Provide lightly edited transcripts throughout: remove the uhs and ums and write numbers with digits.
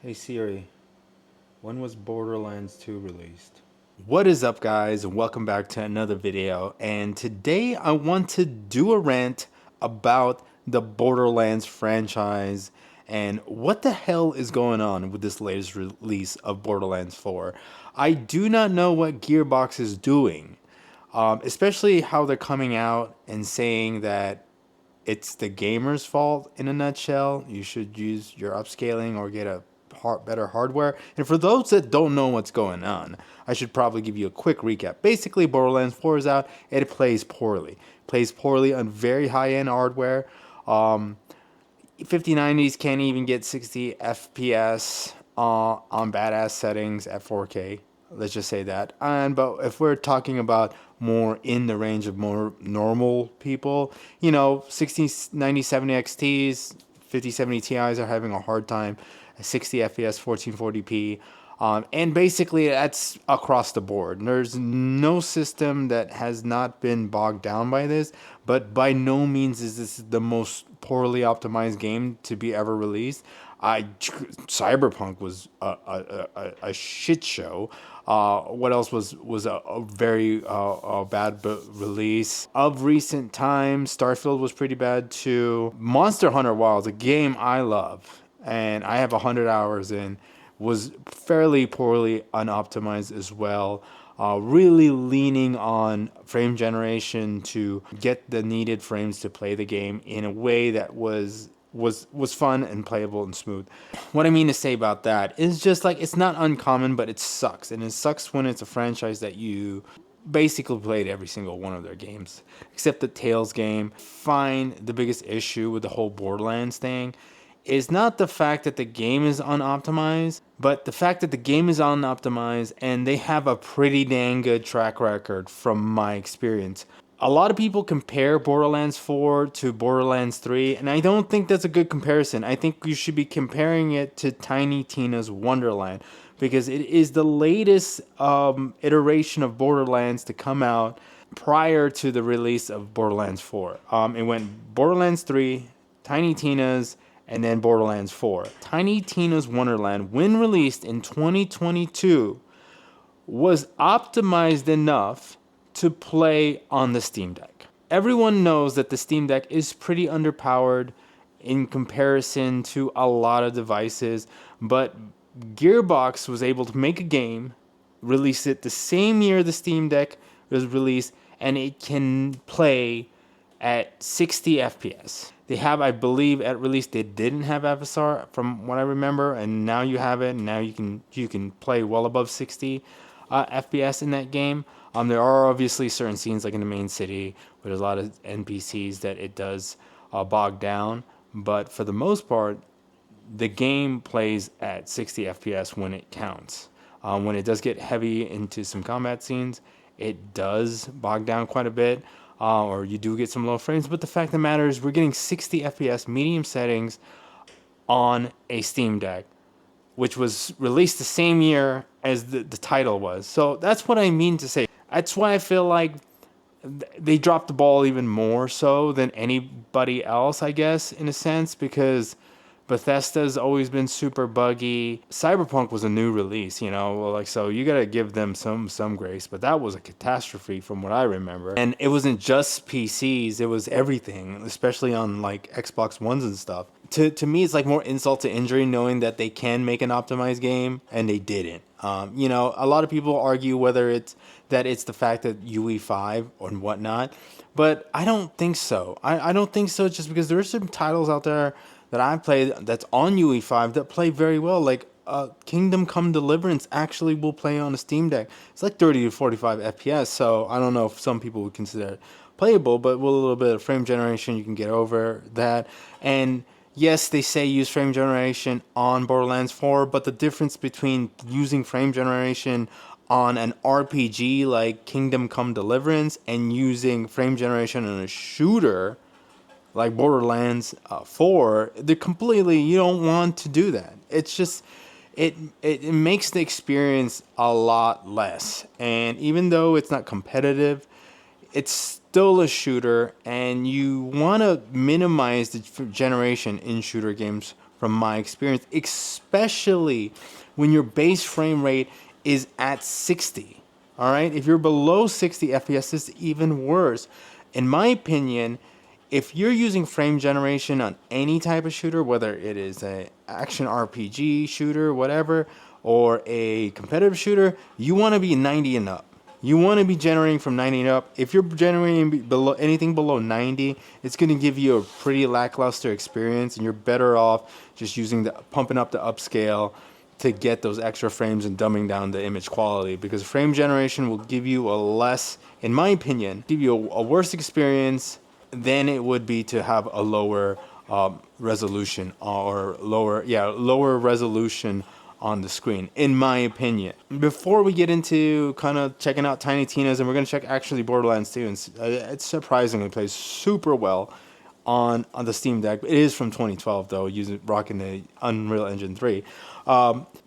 Hey Siri, when was Borderlands 2 released? What is up, guys, and welcome back to another video. And today I want to do a rant about the Borderlands franchise and what the hell is going on with this latest release of Borderlands 4. I do not know what Gearbox is doing, especially how they're coming out and saying that it's the gamer's fault in a nutshell. You should use your upscaling or get a better hardware. And for those that don't know what's going on, I should probably give you a quick recap. Basically, Borderlands 4 is out and it plays poorly. Plays poorly on very high-end hardware. 5090s can't even get 60 FPS on badass settings at 4K. Let's just say that. But if we're talking about more in the range of more normal people, 6090 70 XTs, 5070 Ti's are having a hard time. 60 FPS, 1440p. And basically, that's across the board. There's no system that has not been bogged down by this, but by no means is this the most poorly optimized game to be ever released. Cyberpunk was a shit show. What else was a very bad release of recent times? Starfield was pretty bad too. Monster Hunter Wilds, a game I love, and I have 100 hours in, was fairly poorly unoptimized as well. Really leaning on frame generation to get the needed frames to play the game in a way that was fun and playable and smooth. What I mean to say about that is just like, it's not uncommon, but it sucks. And it sucks when it's a franchise that you basically played every single one of their games, except the Tales game. Find the biggest issue with the whole Borderlands thing is not the fact that the game is unoptimized, but the fact that the game is unoptimized and they have a pretty dang good track record from my experience. A lot of people compare Borderlands 4 to Borderlands 3, and I don't think that's a good comparison. I think you should be comparing it to Tiny Tina's Wonderland, because it is the latest iteration of Borderlands to come out prior to the release of Borderlands 4. It went Borderlands 3, Tiny Tina's, and then Borderlands 4. Tiny Tina's Wonderland, when released in 2022, was optimized enough to play on the Steam Deck. Everyone knows that the Steam Deck is pretty underpowered in comparison to a lot of devices, but Gearbox was able to make a game, release it the same year the Steam Deck was released, and it can play at 60 FPS. They have, I believe, at release they didn't have FSR from what I remember, and now you have it, and now you can play well above 60 FPS in that game. There are obviously certain scenes like in the main city where there's a lot of NPCs that it does bog down, but for the most part, the game plays at 60 FPS when it counts. When it does get heavy into some combat scenes, it does bog down quite a bit. Or you do get some low frames, but the fact of the matter is we're getting 60 FPS medium settings on a Steam Deck, which was released the same year as the title was. So that's what I mean to say. That's why I feel like they dropped the ball even more so than anybody else, I guess, in a sense, because Bethesda's always been super buggy. Cyberpunk was a new release, so you gotta give them some grace, but that was a catastrophe from what I remember. And it wasn't just PCs, it was everything, especially on like Xbox Ones and stuff. To me, it's like more insult to injury knowing that they can make an optimized game and they didn't. A lot of people argue whether it's the fact that UE5 or whatnot, but I don't think so. I don't think so, just because there are some titles out there that I played that's on UE5 that play very well. Like Kingdom Come Deliverance actually will play on a Steam Deck. It's like 30 to 45 FPS, so I don't know if some people would consider it playable, but with a little bit of frame generation, you can get over that. And yes, they say use frame generation on Borderlands 4, but the difference between using frame generation on an RPG like Kingdom Come Deliverance and using frame generation on a shooter like Borderlands 4, you don't want to do that. It's just, it makes the experience a lot less. And even though it's not competitive, it's still a shooter, and you want to minimize the generation in shooter games from my experience, especially when your base frame rate is at 60. All right, if you're below 60 FPS, it's even worse. In my opinion, if you're using frame generation on any type of shooter, whether it is a action RPG shooter, whatever, or a competitive shooter, you want to be 90 and up. You want to be generating from 90 and up. If you're generating below anything below 90, it's going to give you a pretty lackluster experience, and you're better off just using the pumping up the upscale to get those extra frames and dumbing down the image quality, because frame generation will give you a less, in my opinion, give you a worse experience than it would be to have a lower resolution or lower resolution on the screen, in my opinion. Before we get into kind of checking out Tiny Tina's, and we're going to check actually Borderlands 2, and it surprisingly plays super well on the Steam Deck. It is from 2012 though, rocking the Unreal Engine 3.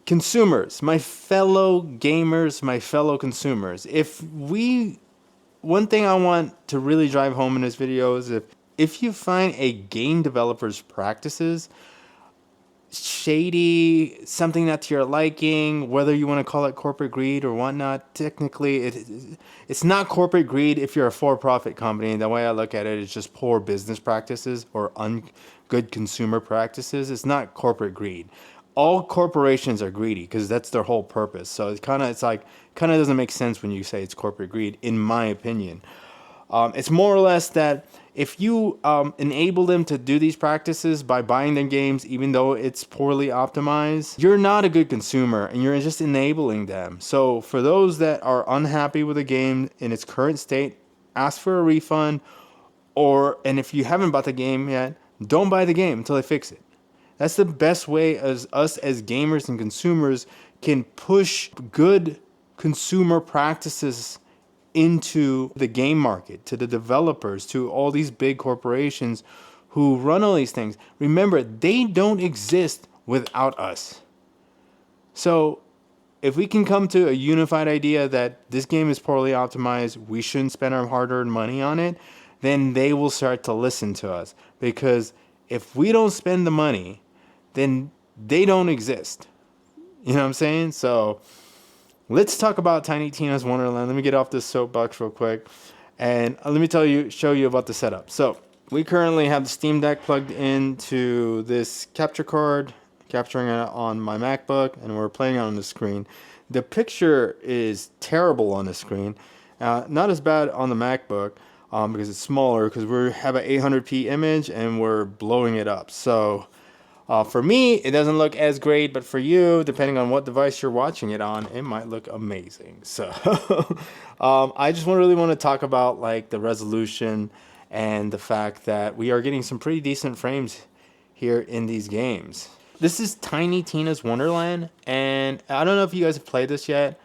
Consumers, my fellow gamers, my fellow consumers, one thing I want to really drive home in this video is if you find a game developer's practices shady, something not to your liking, whether you want to call it corporate greed or whatnot, technically it's not corporate greed if you're a for-profit company. The way I look at it is just poor business practices or good consumer practices. It's not corporate greed. All corporations are greedy because that's their whole purpose. So it kind of doesn't make sense when you say it's corporate greed, in my opinion. It's more or less that if you enable them to do these practices by buying their games, even though it's poorly optimized, you're not a good consumer and you're just enabling them. So for those that are unhappy with a game in its current state, ask for a refund, and if you haven't bought the game yet, don't buy the game until they fix it. That's the best way as us as gamers and consumers can push good consumer practices into the game market, to the developers, to all these big corporations who run all these things. Remember, they don't exist without us. So if we can come to a unified idea that this game is poorly optimized, we shouldn't spend our hard-earned money on it, then they will start to listen to us. Because if we don't spend the money, then they don't exist. You know what I'm saying? So let's talk about Tiny Tina's Wonderland. Let me get off this soapbox real quick, and let me show you about the setup. So we currently have the Steam Deck plugged into this capture card, capturing it on my MacBook, and we're playing on the screen. The picture is terrible on the screen, not as bad on the MacBook because it's smaller, because we have an 800p image and we're blowing it up. So for me, it doesn't look as great, but for you, depending on what device you're watching it on, it might look amazing. So I just really want to talk about like the resolution and the fact that we are getting some pretty decent frames here in these games. This is Tiny Tina's Wonderland, and I don't know if you guys have played this yet.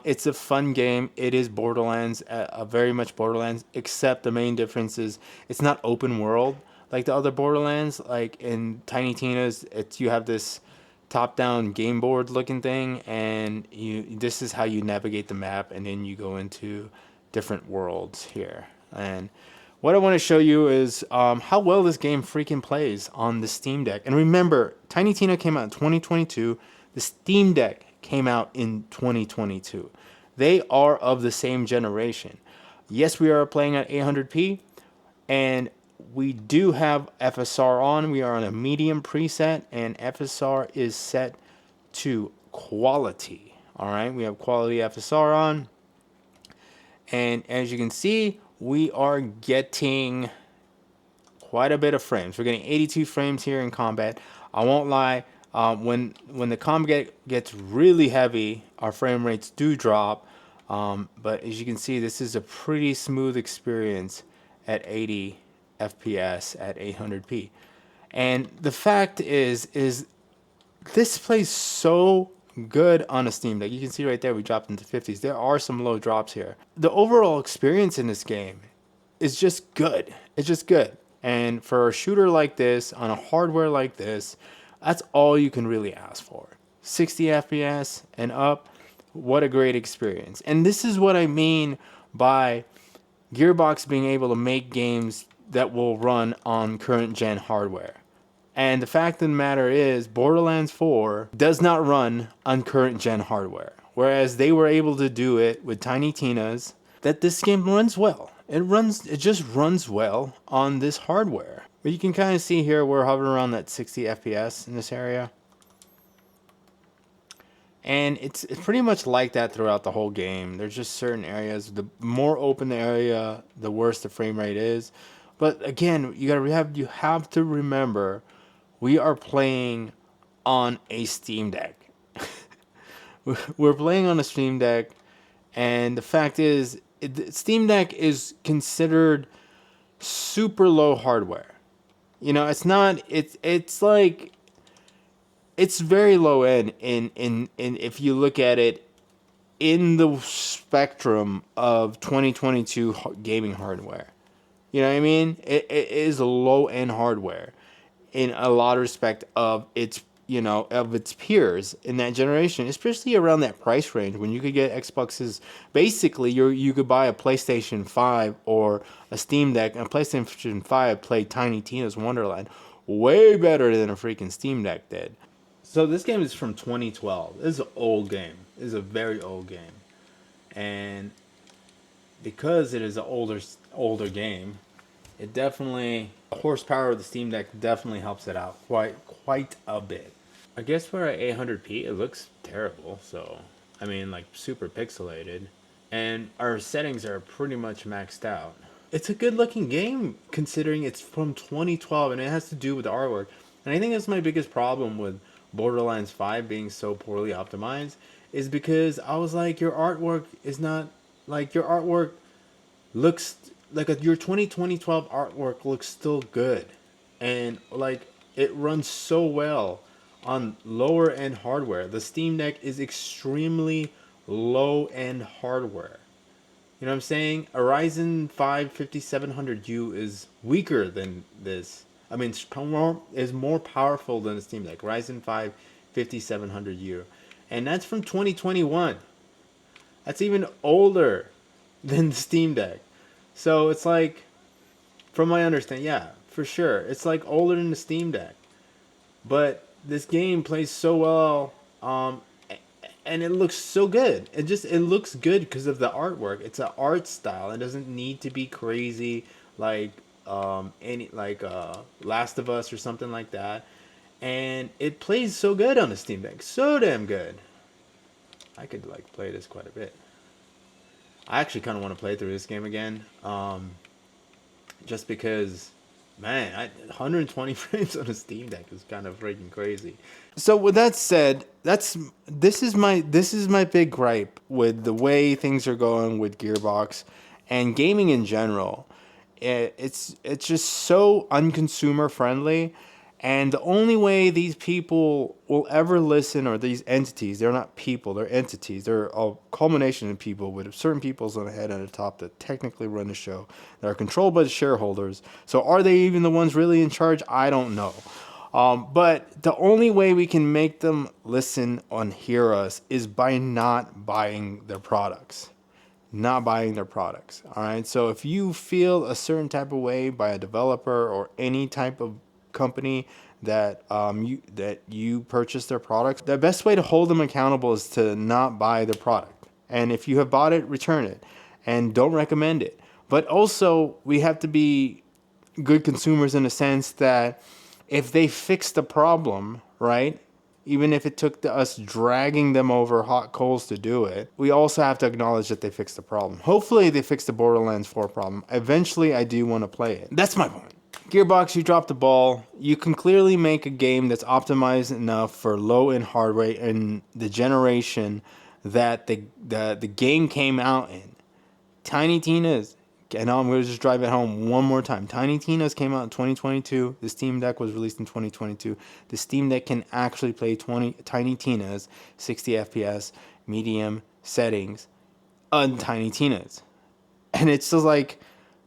It's a fun game. It is Borderlands, very much Borderlands, except the main difference is it's not open world like the other Borderlands. Like in Tiny Tina's, you have this top-down game board looking thing, and this is how you navigate the map, and then you go into different worlds here. And what I want to show you is how well this game freaking plays on the Steam Deck. And remember, Tiny Tina came out in 2022. The Steam Deck came out in 2022. They are of the same generation. Yes, we are playing at 800p, and we do have FSR on. We are on a medium preset, and FSR is set to quality. All right, we have quality FSR on, and as you can see, we are getting quite a bit of frames. We're getting 82 frames here in combat. I won't lie, when the combat gets really heavy, our frame rates do drop. But as you can see, this is a pretty smooth experience at 80 FPS at 800p. And the fact is this plays so good on a Steam Deck. You can see right there we dropped into 50s. There are some low drops here. The overall experience in this game is just good. It's just good. And for a shooter like this, on a hardware like this, that's all you can really ask for. 60 FPS and up, what a great experience. And this is what I mean by Gearbox being able to make games that will run on current gen hardware. And the fact of the matter is, Borderlands 4 does not run on current gen hardware. Whereas they were able to do it with Tiny Tina's, that this game runs well. It just runs well on this hardware. But you can kind of see here we're hovering around that 60 FPS in this area. And it's pretty much like that throughout the whole game. There's just certain areas. The more open the area, the worse the frame rate is. But again, you have to remember, we are playing on a Steam Deck. We're playing on a Steam Deck, and the fact is, Steam Deck is considered super low hardware. You know, it's not. It's like it's very low end in if you look at it in the spectrum of 2022 gaming hardware. You know what I mean? It is a low end hardware in a lot of respect of its, you know, of its peers in that generation, especially around that price range when you could get Xboxes. Basically, you could buy a PlayStation 5 or a Steam Deck, and a PlayStation 5 played Tiny Tina's Wonderland way better than a freaking Steam Deck did. So this game is from 2012. This is an old game. This is a very old game, and because it is an older game, it definitely, the horsepower of the Steam Deck definitely helps it out quite a bit. I guess for at 800p, it looks terrible. So I mean, like super pixelated, and our settings are pretty much maxed out. It's a good looking game considering it's from 2012, and it has to do with the artwork. And I think that's my biggest problem with Borderlands 5 being so poorly optimized, is because I was like, your artwork is not, like, your artwork looks like your 2012 artwork looks still good, and like it runs so well on lower end hardware. The Steam Deck is extremely low end hardware. You know what I'm saying? A Ryzen 5 5700U is weaker than this. I mean, is more powerful than the Steam Deck. Ryzen 5 5700U, and that's from 2021. That's even older than the Steam Deck. So it's like, from my understanding, yeah, for sure, it's like older than the Steam Deck. But this game plays so well, and it looks so good. It looks good because of the artwork. It's an art style. It doesn't need to be crazy like Last of Us or something like that. And it plays so good on the Steam Deck, so damn good. I could like play this quite a bit. I actually kind of want to play through this game again, just because, man, 120 frames on a Steam Deck is kind of freaking crazy. So with that said, this is my big gripe with the way things are going with Gearbox and gaming in general. It's just so unconsumer friendly. And the only way these people will ever listen, or these entities, they're not people, they're entities. They're a culmination of people with certain peoples on the head and the top that technically run the show, that are controlled by the shareholders. So are they even the ones really in charge? I don't know. But the only way we can make them listen and hear us is by not buying their products. Not buying their products. All right. So if you feel a certain type of way by a developer or any type of company that you purchase their products, the best way to hold them accountable is to not buy the product. And if you have bought it, return it, and don't recommend it. But also, we have to be good consumers in the sense that if they fix the problem, right? Even if it took us dragging them over hot coals to do it, we also have to acknowledge that they fixed the problem. Hopefully they fixed the Borderlands 4 problem. Eventually I do want to play it. That's my point. Gearbox, you dropped the ball. You can clearly make a game that's optimized enough for low-end hardware and the generation that the game came out in. Tiny Tina's, and now I'm going to just drive it home one more time. Tiny Tina's came out in 2022. The Steam Deck was released in 2022. The Steam Deck can actually play Tiny Tina's 60 FPS medium settings on Tiny Tina's. And it's just like,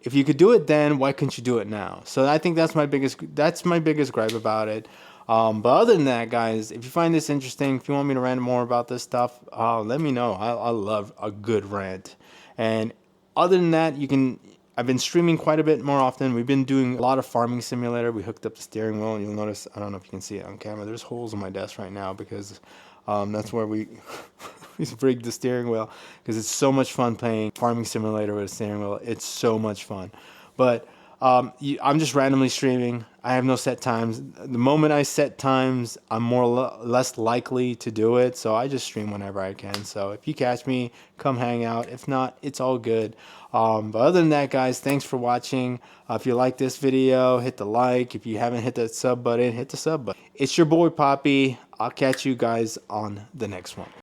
if you could do it then, why couldn't you do it now? So I think that's my biggest gripe about it. But other than that, guys, if you find this interesting, if you want me to rant more about this stuff, let me know. I love a good rant. And other than that, I've been streaming quite a bit more often. We've been doing a lot of farming simulator. We hooked up the steering wheel, and you'll notice, I don't know if you can see it on camera, there's holes in my desk right now because that's where we rigged the steering wheel, because it's so much fun playing farming simulator with a steering wheel. It's so much fun. But I'm just randomly streaming. I have no set times. The moment I set times, I'm less likely to do it. So I just stream whenever I can. So if you catch me, come hang out. If not, it's all good. But other than that, guys, thanks for watching. If you like this video, hit the like. If you haven't hit that sub button, hit the sub button. It's your boy Poppy. I'll catch you guys on the next one.